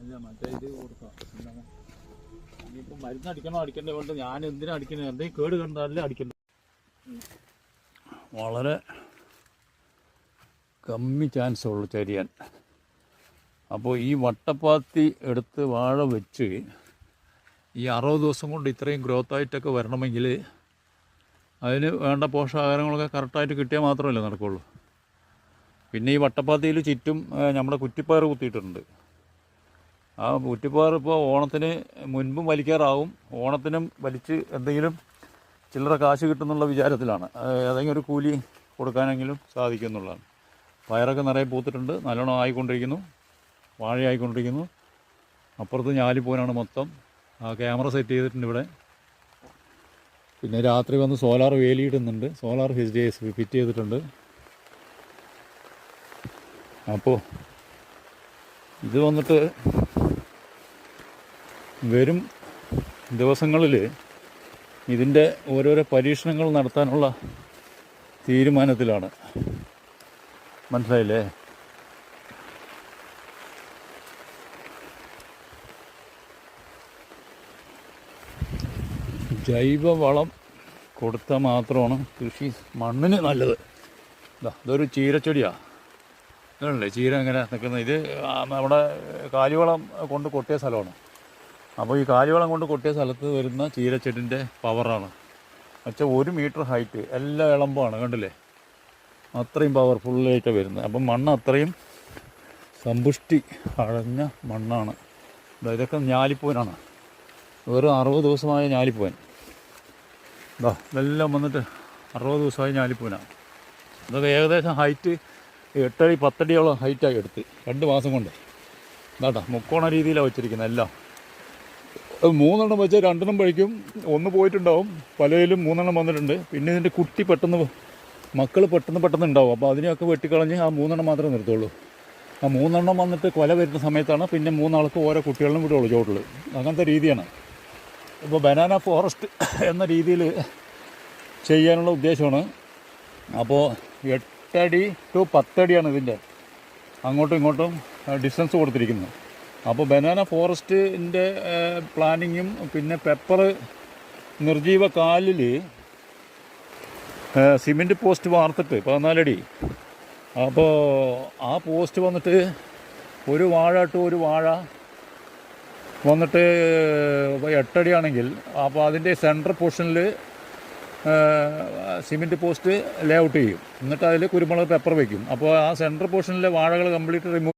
ഇല്ല മറ്റേ ഇത് കൊടുക്കാം. ഇനിയിപ്പോൾ മരുന്ന് അടിക്കണോ അടിക്കണ്ടേ കൊണ്ട് ഞാൻ എന്തിനാ അടിക്കുന്നത്? എന്തെങ്കിലും കേട് കണ്ടാലേ അടിക്കണ്ടേ. വളരെ കമ്മി ചാൻസ് ഉള്ളു ചരിയാൻ. അപ്പോൾ ഈ വട്ടപ്പാത്തി എടുത്ത് വാഴ വെച്ച് ഈ 60 ദിവസം കൊണ്ട് ഇത്രയും ഗ്രോത്തായിട്ടൊക്കെ വരണമെങ്കിൽ അതിന് വേണ്ട പോഷകാഹാരങ്ങളൊക്കെ കറക്റ്റായിട്ട് കിട്ടിയാൽ മാത്രമല്ലേ നടക്കുള്ളൂ. പിന്നെ ഈ വട്ടപ്പാത്തിയിൽ ചുറ്റും നമ്മുടെ കുറ്റിപ്പയർ കുത്തിയിട്ടുണ്ട്. ആ കുറ്റിപ്പയർ ഇപ്പോൾ ഓണത്തിന് മുൻപും വലിക്കാറാവും. ഓണത്തിനും വലിച്ച് എന്തെങ്കിലും ചില്ലറ കാശ് കിട്ടുന്നുള്ള വിചാരത്തിലാണ്. ഏതെങ്കിലും ഒരു കൂലി കൊടുക്കാനെങ്കിലും സാധിക്കും എന്നുള്ളതാണ്. പയറൊക്കെ നിറയെ പൂത്തിട്ടുണ്ട്, നല്ലോണം ആയിക്കൊണ്ടിരിക്കുന്നു, വാഴയായിക്കൊണ്ടിരിക്കുന്നു. അപ്പുറത്ത് ഞാലിപ്പൂനാണ് മൊത്തം. ആ ക്യാമറ സെറ്റ് ചെയ്തിട്ടുണ്ട് ഇവിടെ. പിന്നെ രാത്രി വന്ന് സോലാർ വേലിയിടുന്നുണ്ട്, സോലാർ ഫിറ്റ് ചെയ്തിട്ടുണ്ട്. അപ്പോൾ ഇത് വന്നിട്ട് വരും ദിവസങ്ങളിൽ ഇതിൻ്റെ ഓരോരോ പരീക്ഷണങ്ങൾ നടത്താനുള്ള തീരുമാനത്തിലാണ്. മനസ്സിലായില്ലേ? ജൈവവളം കൊടുത്താൽ മാത്രമാണ് കൃഷി മണ്ണിന് നല്ലത്. ഇതൊരു ചീരച്ചെടിയാണ്. ഇതല്ലേ ചീര ഇങ്ങനെ നിൽക്കുന്നത്. ഇത് നമ്മുടെ കാലിവളം കൊണ്ട് കൊട്ടിയ സ്ഥലമാണ്. അപ്പോൾ ഈ കാലിവളം കൊണ്ട് കൊട്ടിയ സ്ഥലത്ത് വരുന്ന ചീരച്ചെടിൻ്റെ പവറാണ്. എന്നുവെച്ചാൽ 1 മീറ്റർ ഹൈറ്റ്, എല്ലാം ഇളമ്പാണ്, കണ്ടില്ലേ? അത്രയും പവർഫുള്ളായിട്ട് വരുന്നത്. അപ്പം മണ്ണ് അത്രയും സമ്പുഷ്ടി അടഞ്ഞ മണ്ണാണ്. ഇതൊക്കെ ഞാലിപ്പൂനാണ്, വെറും 60 ദിവസമായ ഞാലിപ്പൂവൻ. ഇതെല്ലാം വന്നിട്ട് 60 ദിവസമായ ഞാലിപ്പൂനാണ്. ഇതൊക്കെ ഏകദേശം ഹൈറ്റ് 8 അടി 10 അടിയോളം ഹൈറ്റായി എടുത്ത് 2 മാസം കൊണ്ട്. മുക്കോണ രീതിയിലാണ് വെച്ചിരിക്കുന്നത് എല്ലാം. 3 എണ്ണം വെച്ചാൽ 2 എണ്ണം പഴിക്കും, 1 പോയിട്ടുണ്ടാവും. പലതിലും 3 എണ്ണം വന്നിട്ടുണ്ട്. പിന്നെ ഇതിൻ്റെ കുട്ടി മക്കൾ പെട്ടെന്ന് ഉണ്ടാവും. അപ്പോൾ അതിനെയൊക്കെ വെട്ടിക്കളഞ്ഞ് ആ 3 എണ്ണം മാത്രമേ നിർത്തുള്ളൂ. ആ 3 എണ്ണം വന്നിട്ട് കൊല വരുന്ന സമയത്താണ് പിന്നെ 3 ആൾക്ക് ഓരോ കുട്ടികളും വിടുള്ളൂ ചോട്ടിൽ. അങ്ങനത്തെ രീതിയാണ്. ഇപ്പോൾ ബനാന ഫോറസ്റ്റ് എന്ന രീതിയിൽ ചെയ്യാനുള്ള ഉദ്ദേശമാണ്. അപ്പോൾ 8 അടി ടു 10 അടിയാണ് ഇതിൻ്റെ അങ്ങോട്ടും ഇങ്ങോട്ടും ഡിസ്റ്റൻസ് കൊടുത്തിരിക്കുന്നത്. അപ്പോൾ ബനാന ഫോറസ്റ്റിൻ്റെ പ്ലാനിങ്ങും പിന്നെ പെപ്പർ നിർജീവ കാലിൽ സിമെൻറ്റ് പോസ്റ്റ് വാർത്തിട്ട് 14 അടി. അപ്പോൾ ആ പോസ്റ്റ് വന്നിട്ട് ഒരു വാഴ ടു ഒരു വാഴ വന്നിട്ട് 8 അടിയാണെങ്കിൽ അപ്പോൾ അതിൻ്റെ സെൻട്രൽ പോർഷനിൽ സിമെൻറ്റ് പോസ്റ്റ് ലേ ഔട്ട് ചെയ്യും. എന്നിട്ട് അതിൽ കുരുമുളക് പെപ്പർ വയ്ക്കും. അപ്പോൾ ആ സെൻട്രൽ പോർഷനിലെ വാഴകൾ കംപ്ലീറ്റ് റിമൂവ്